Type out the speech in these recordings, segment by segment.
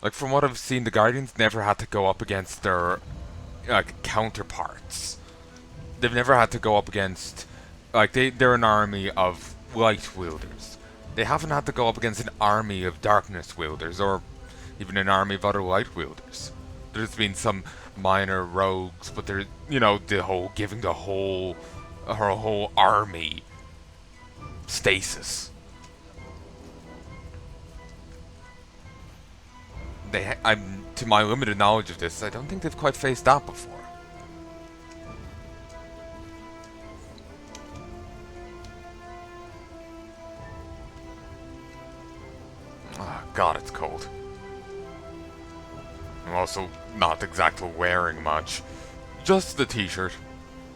Like, from what I've seen, the Guardians never had to go up against their counterparts. They've never had to go up against, like, they're an army of light wielders. They haven't had to go up against an army of darkness wielders, or even an army of other light wielders. There's been some minor rogues, but they're, the whole giving her whole army stasis. I'm, to my limited knowledge of this, I don't think they've quite faced that before. Oh, God, it's cold. I'm also not exactly wearing much. Just the t-shirt.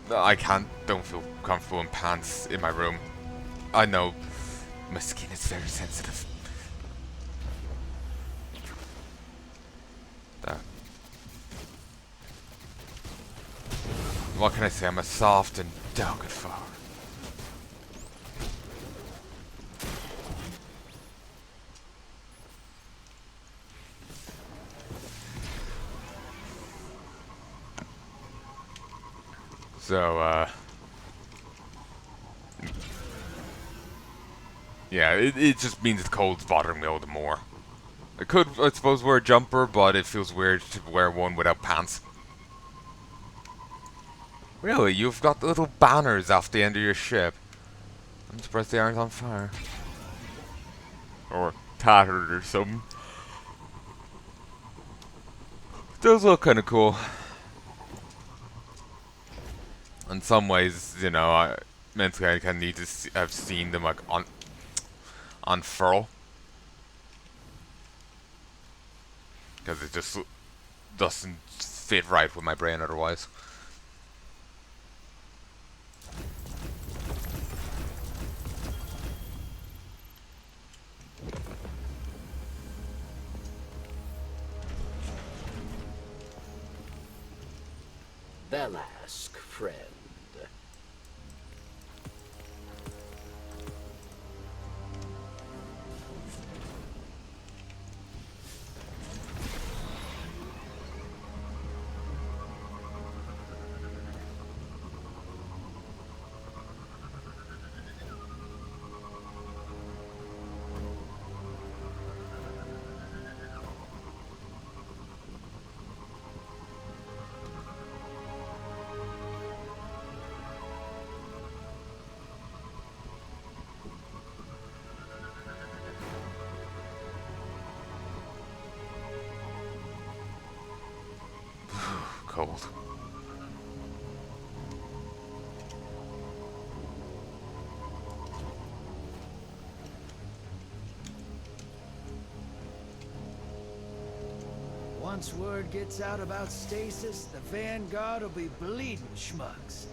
Don't feel comfortable in pants in my room. I know my skin is very sensitive. There. What can I say? I'm a soft and delicate flower. So, yeah, it just means the cold's bothering me all the more. I could, I suppose, wear a jumper, but it feels weird to wear one without pants. Really? You've got little banners off the end of your ship. I'm surprised they aren't on fire. Or tattered or something. Those look kind of cool. In some ways, mentally I kind of need to have seen them like unfurl. Because it just doesn't fit right with my brain otherwise. They'll ask, friend. Cold. Once word gets out about stasis, the Vanguard will be bleeding schmucks.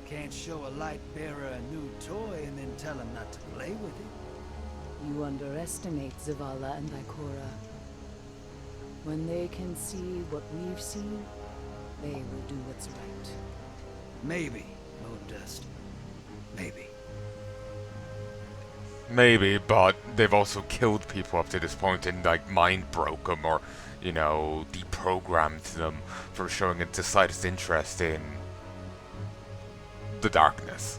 Can't show a light bearer a new toy and then tell him not to play with it. You underestimate Zavala and Ikora. When they can see what we've seen, they will do what's right. Maybe, Moondust. Maybe. Maybe, but they've also killed people up to this point and like mind broke them or, deprogrammed them for showing a the slightest interest in the darkness.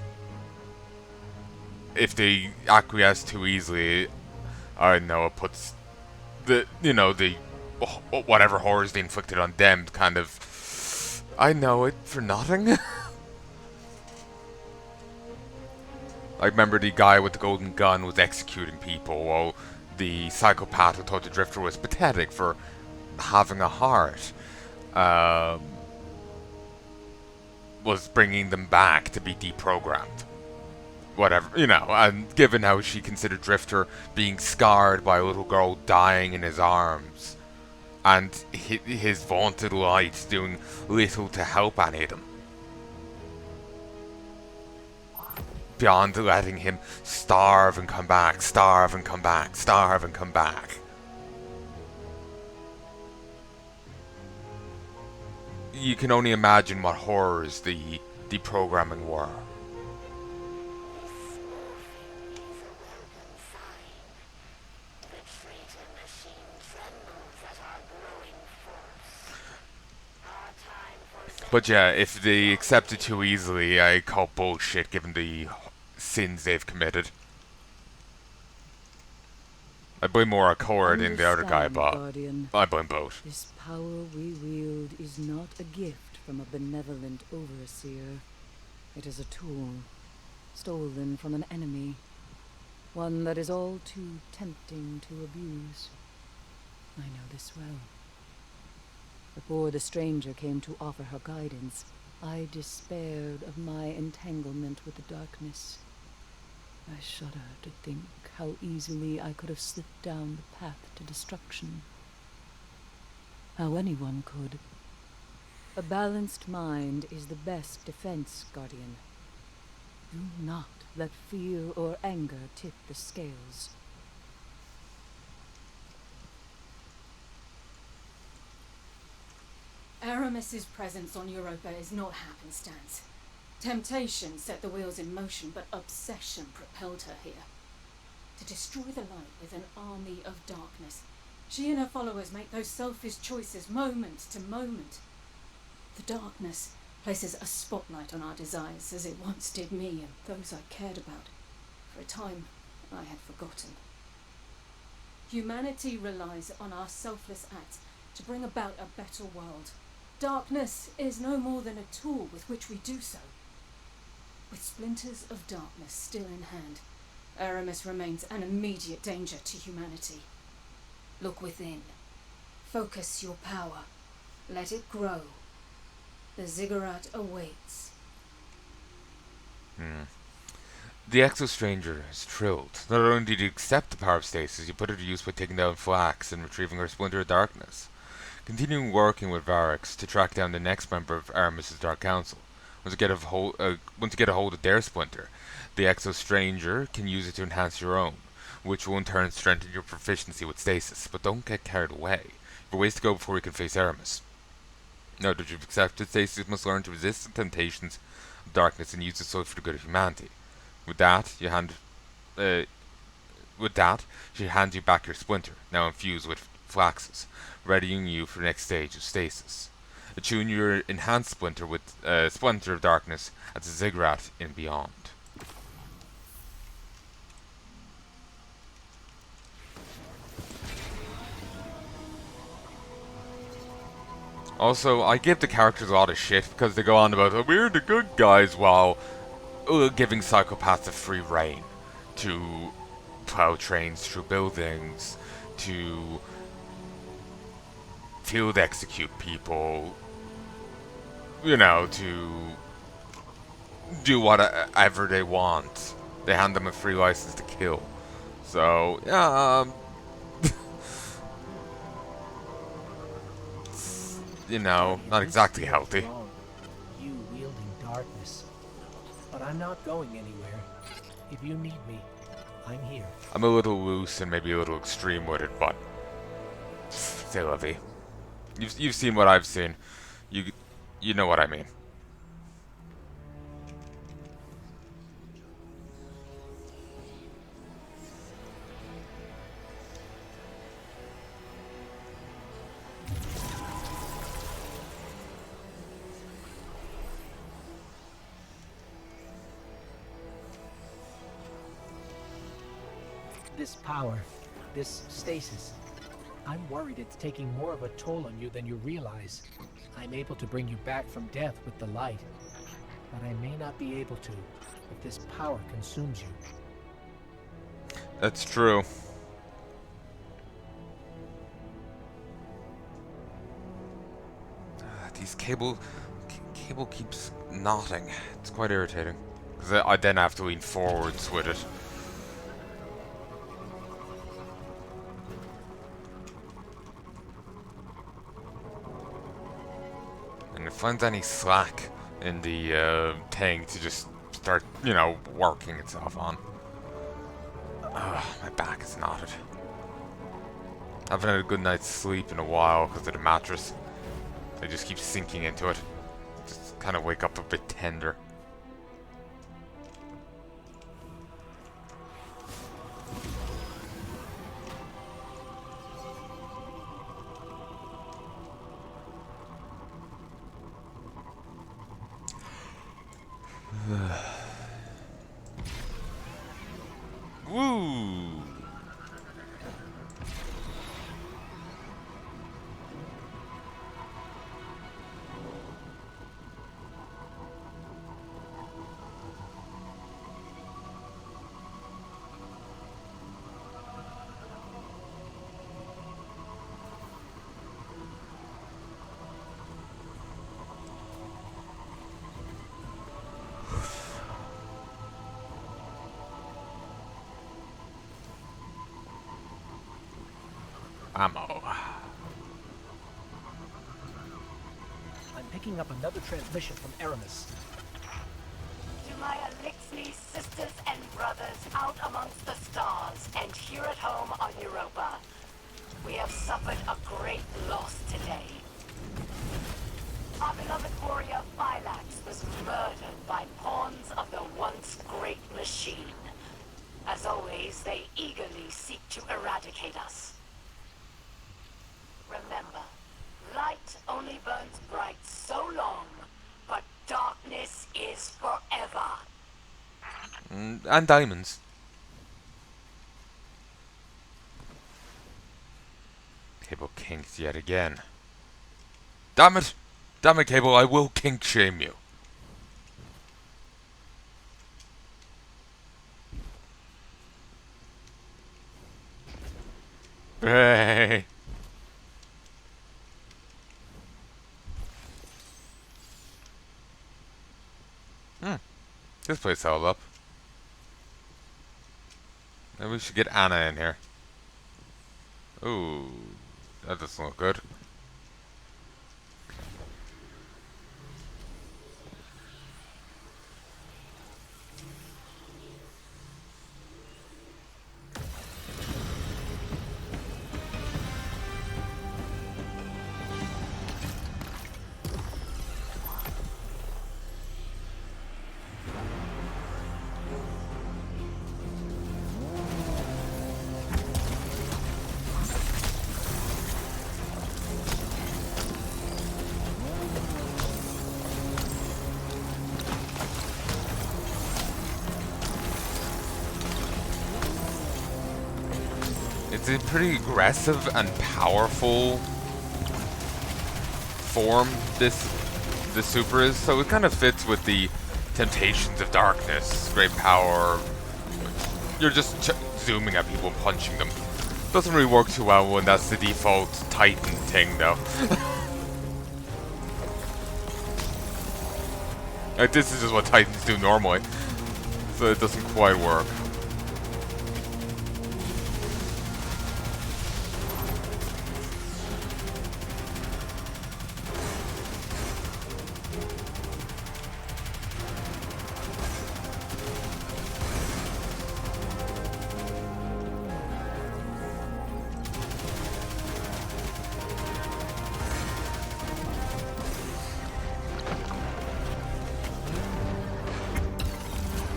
If they acquiesce too easily, I know it puts the whatever horrors they inflicted on them kind of, I know it for nothing. I remember the guy with the golden gun was executing people, while the psychopath who thought the Drifter was pathetic for having a heart was bringing them back to be deprogrammed. Whatever, and given how she considered Drifter being scarred by a little girl dying in his arms, and his vaunted light doing little to help any of them, beyond letting him starve and come back, starve and come back, starve and come back. You can only imagine what horrors the deprogramming were. But yeah, if they accept it too easily, I call bullshit given the sins they've committed. I blame more Akora than the other guy, Understand, but Guardian. I blame both. This power we wield is not a gift from a benevolent overseer. It is a tool, stolen from an enemy. One that is all too tempting to abuse. I know this well. Before the stranger came to offer her guidance, I despaired of my entanglement with the darkness. I shudder to think how easily I could have slipped down the path to destruction. How anyone could. A balanced mind is the best defense, Guardian. Do not let fear or anger tip the scales. Aramis's presence on Europa is not happenstance. Temptation set the wheels in motion, but obsession propelled her here. To destroy the light with an army of darkness, she and her followers make those selfish choices moment to moment. The darkness places a spotlight on our desires, as it once did me and those I cared about. For a time, I had forgotten. Humanity relies on our selfless acts to bring about a better world. Darkness is no more than a tool with which we do so. With splinters of darkness still in hand, Aramis remains an immediate danger to humanity. Look within. Focus your power. Let it grow. The ziggurat awaits. The Exo-Stranger is thrilled. Not only did he accept the power of stasis, he put it to use by taking down Flax and retrieving her Splinter of Darkness. Continuing working with Varix to track down the next member of Aramis's Dark Council. Once you get a hold of their Splinter, the Exo-Stranger can use it to enhance your own, which will in turn strengthen your proficiency with stasis. But don't get carried away. You have a ways to go before you can face Aramis. Now that you've accepted stasis, you must learn to resist the temptations of darkness and use it solely for the good of humanity. With that, she hands you back your Splinter, now infused with Flaxes, readying you for the next stage of stasis. Attune your enhanced Splinter with Splinter of Darkness at the Ziggurat and beyond. Also, I give the characters a lot of shit because they go on about, oh, we're the good guys, while giving psychopaths a free reign to plow trains through buildings, to field execute people, you know, to do whatever they want. They hand them a free license to kill. So, yeah, you know, not exactly healthy. You wielding darkness. But I'm not going anywhere. If you need me, I'm here. I'm a little loose and maybe a little extreme with it, but c'est la vie. You've seen what I've seen. You know what I mean. This power, this stasis, I'm worried it's taking more of a toll on you than you realize. I'm able to bring you back from death with the light, but I may not be able to if this power consumes you. That's true. These cable keeps knotting. It's quite irritating. Because I then have to lean forwards with it. And if it finds any slack in the tank to just start, you know, working itself on. My back is knotted. I haven't had a good night's sleep in a while because of the mattress. I just keep sinking into it. Just kind of wake up a bit tender. Ammo. I'm picking up another transmission from Aramis. To my Elixir sisters and brothers out amongst the stars and here at home on Europa, we have suffered a great loss today. Our beloved warrior Phylax was murdered by pawns of the once great machine. As always, they eagerly seek to eradicate us. Remember, light only burns bright so long, but darkness is forever. And diamonds. Cable kinks yet again. Damn it! Damn it, Cable, I will kink shame you. Hey. This place held up. Maybe we should get Anna in here. Ooh, that doesn't look good. It's a pretty aggressive and powerful form the super is, so it kind of fits with the temptations of darkness. Great power. You're just zooming at people and punching them. Doesn't really work too well when that's the default Titan thing, though. Like, this is just what Titans do normally, so it doesn't quite work.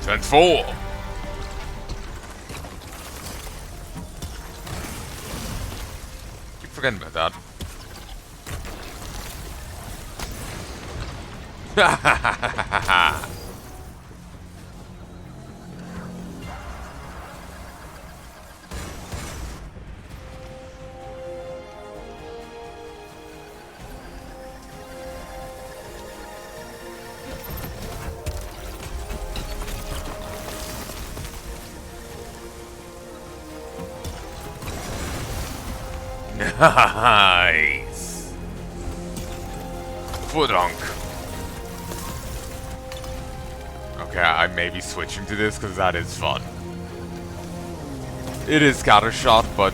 Transform! Keep forgetting about that. Ha ha ha ha ha! Nice! Foodunk. Okay, I may be switching to this because that is fun. It is scattershot, but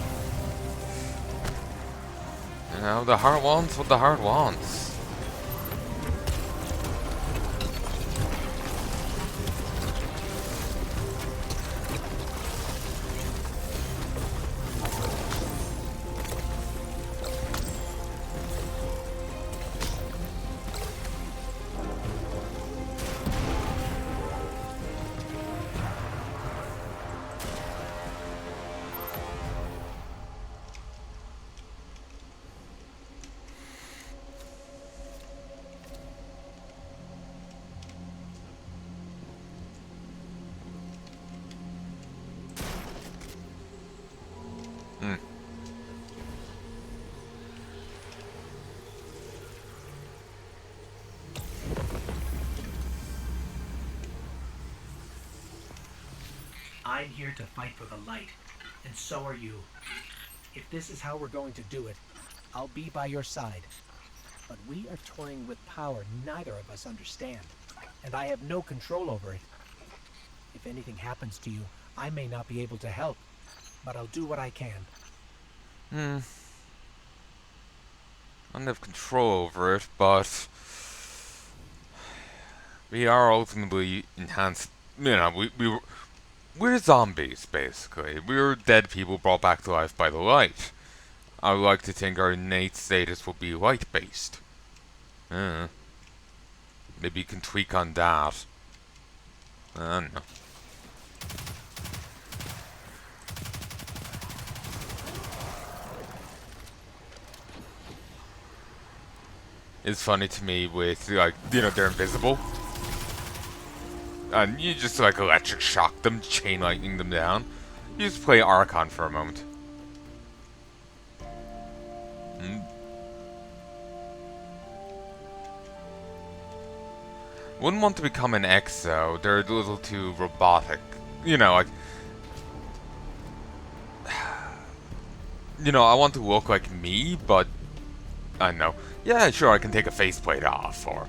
you know, the heart wants what the heart wants. I'm here to fight for the light, and so are you. If this is how we're going to do it, I'll be by your side. But we are toying with power neither of us understand, and I have no control over it. If anything happens to you, I may not be able to help, but I'll do what I can. I don't have control over it, but we are ultimately enhanced. You know, we're zombies basically. We're dead people brought back to life by the light. I would like to think our innate status will be light-based. Maybe you can tweak on that. I don't know. It's funny to me with, like, you know, they're invisible. And you just, like, electric shock them, chain lightning them down. You just play Archon for a moment. Wouldn't want to become an exo. They're a little too robotic. You know, like... You know, I want to look like me, but... I don't know. Yeah, sure, I can take a faceplate off, or...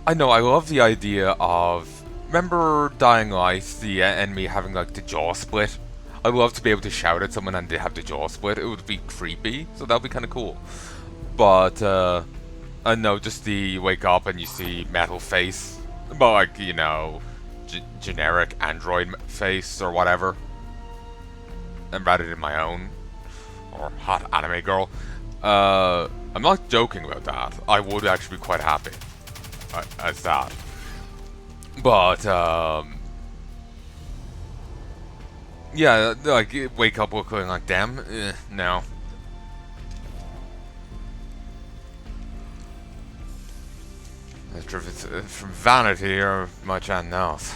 I know, I love the idea of... Remember Dying Light, the enemy having, like, the jaw split? I'd love to be able to shout at someone and they have the jaw split. It would be creepy, so that would be kind of cool. But, I know, just the wake up and you see metal face. But, like, you know, generic android face or whatever. And rather than my own. Or hot anime girl. I'm not joking about that. I would actually be quite happy as that. But, yeah, like, wake up looking like them? No. If it's from vanity or much else.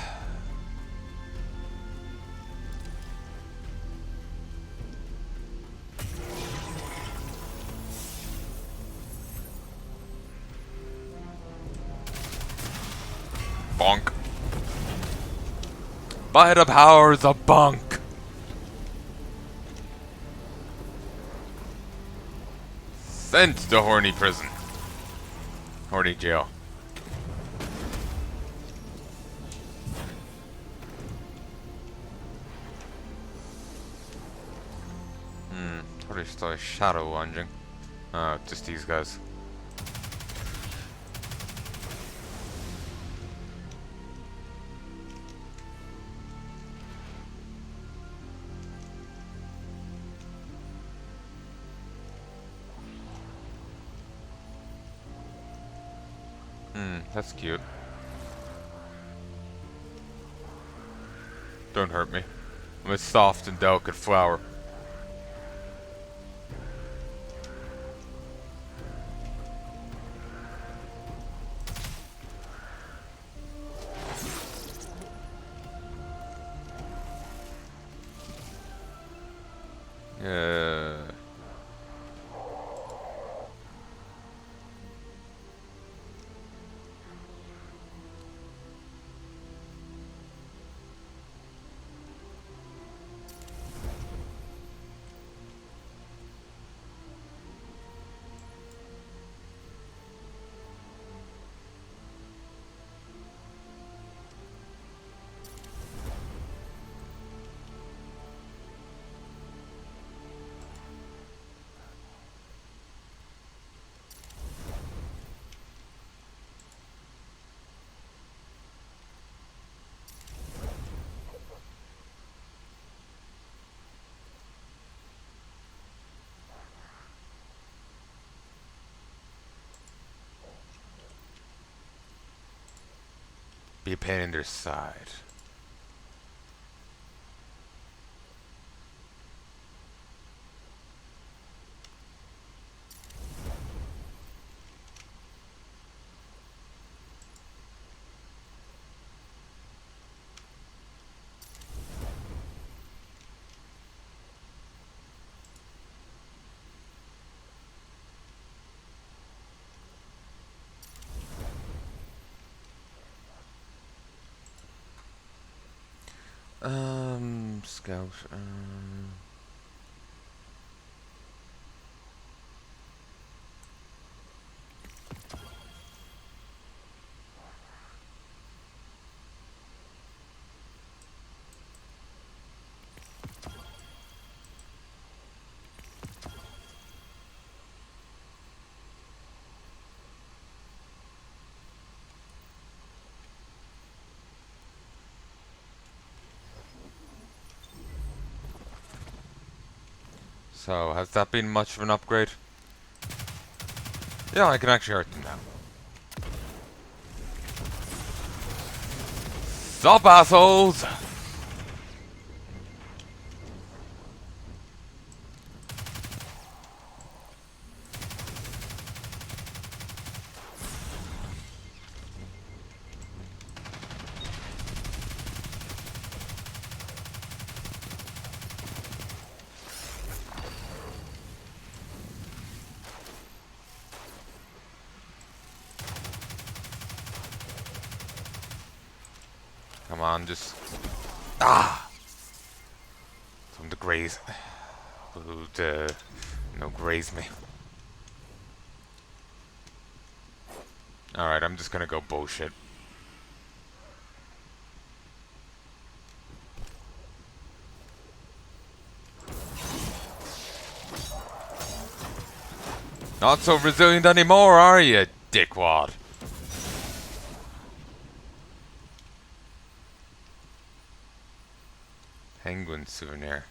Bonk. By the powers of bunk. Sent to horny prison. Horny jail. What is the shadow lunging? Just these guys. That's cute. Don't hurt me. I'm a soft and delicate flower. Be a pain in their side. Scout. So, has that been much of an upgrade? Yeah, I can actually hurt them now. Sup, assholes! Come on, just... Ah! Something to graze. No, graze me. Alright, I'm just gonna go bullshit. Not so resilient anymore, are you, dickwad? Penguin souvenir.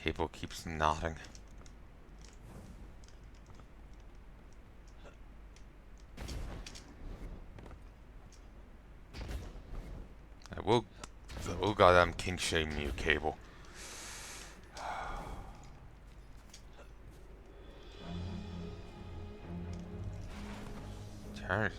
Cable keeps knotting. I will goddamn kink shame you, Cable. Charity.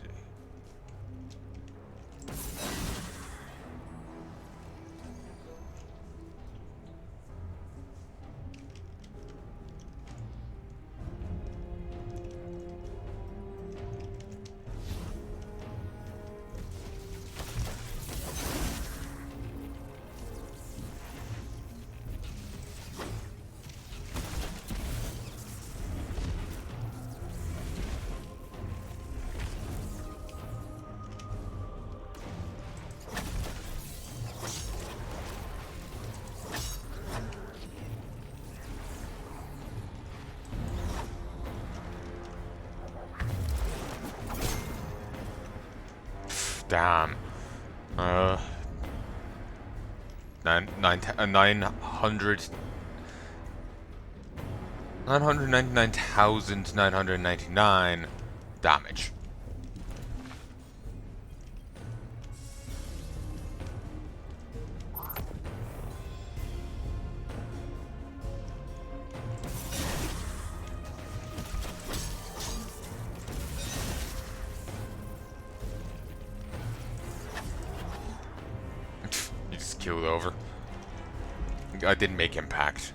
Damn. 999,999 damage. You just killed over. I didn't make impact.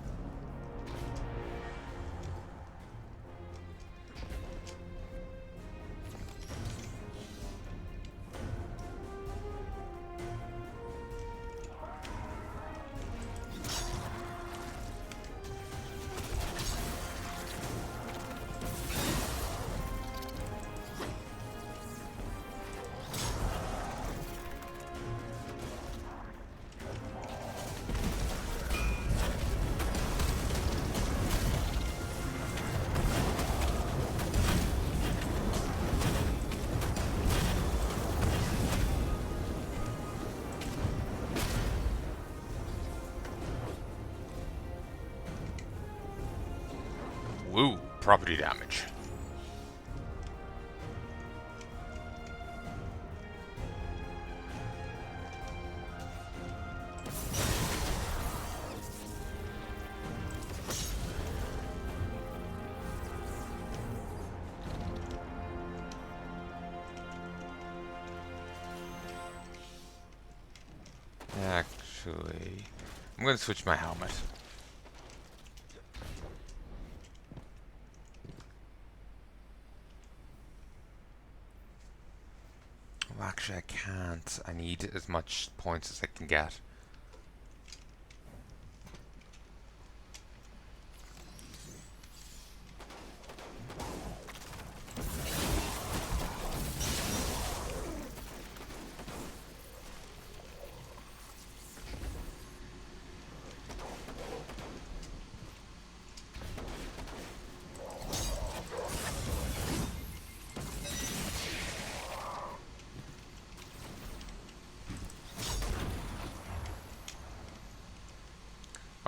Woo, property damage. Actually, I'm going to switch my helmet. Well, actually, I can't. I need as much points as I can get.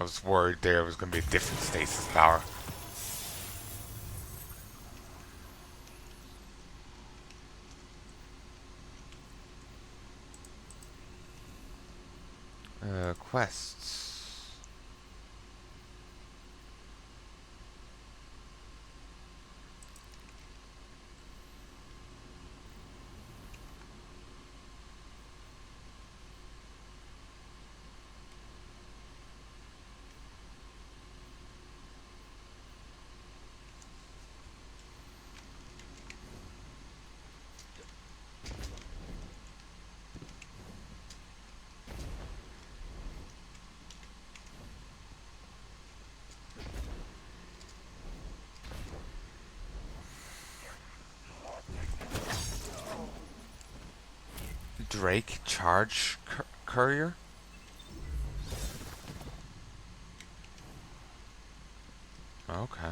I was worried there was going to be a different stasis power. Quests. Drake charge courier? Okay.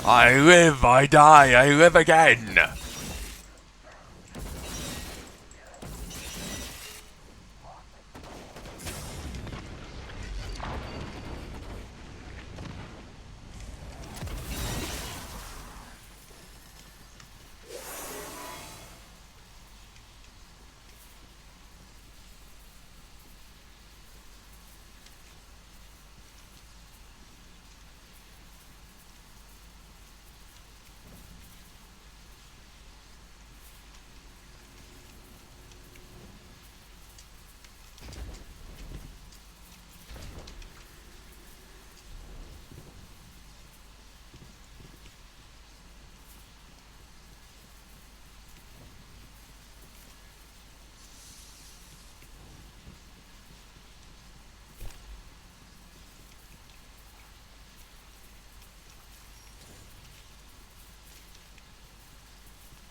I live, I die, I live again!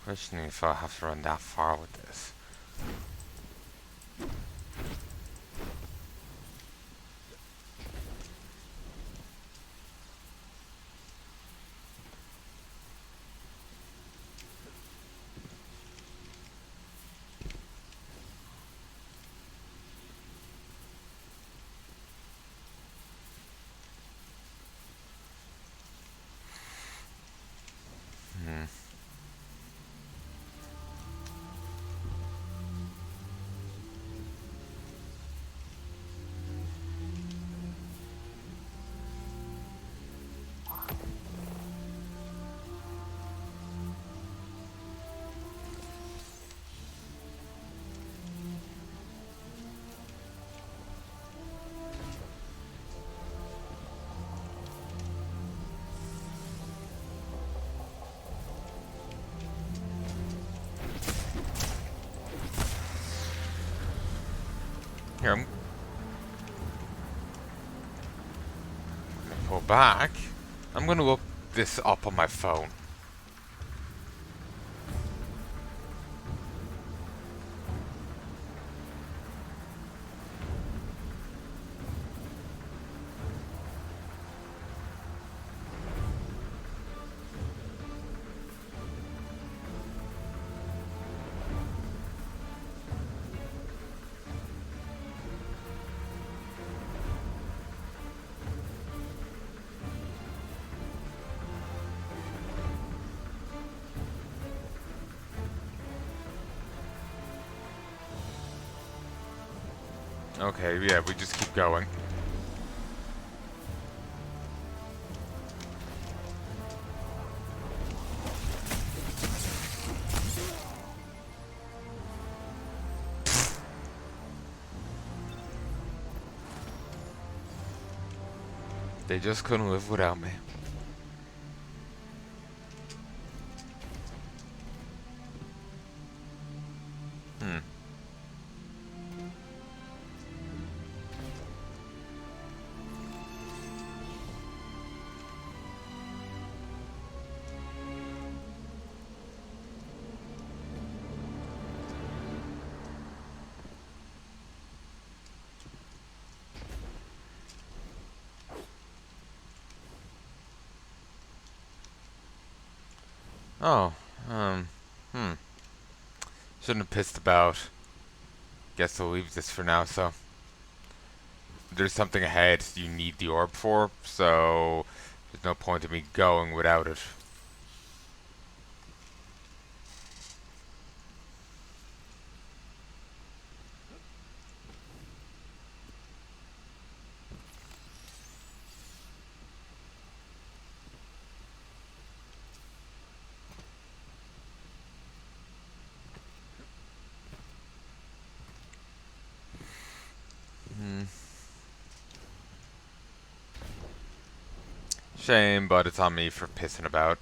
Questioning if I have to run that far with this. Here, I'm gonna pull back. I'm gonna look this up on my phone. Okay, yeah, we just keep going. They just couldn't live without me. Oh, Shouldn't have pissed about. Guess I'll leave this for now, so. There's something ahead you need the orb for, so there's no point in me going without it. Shame, but it's on me for pissing about.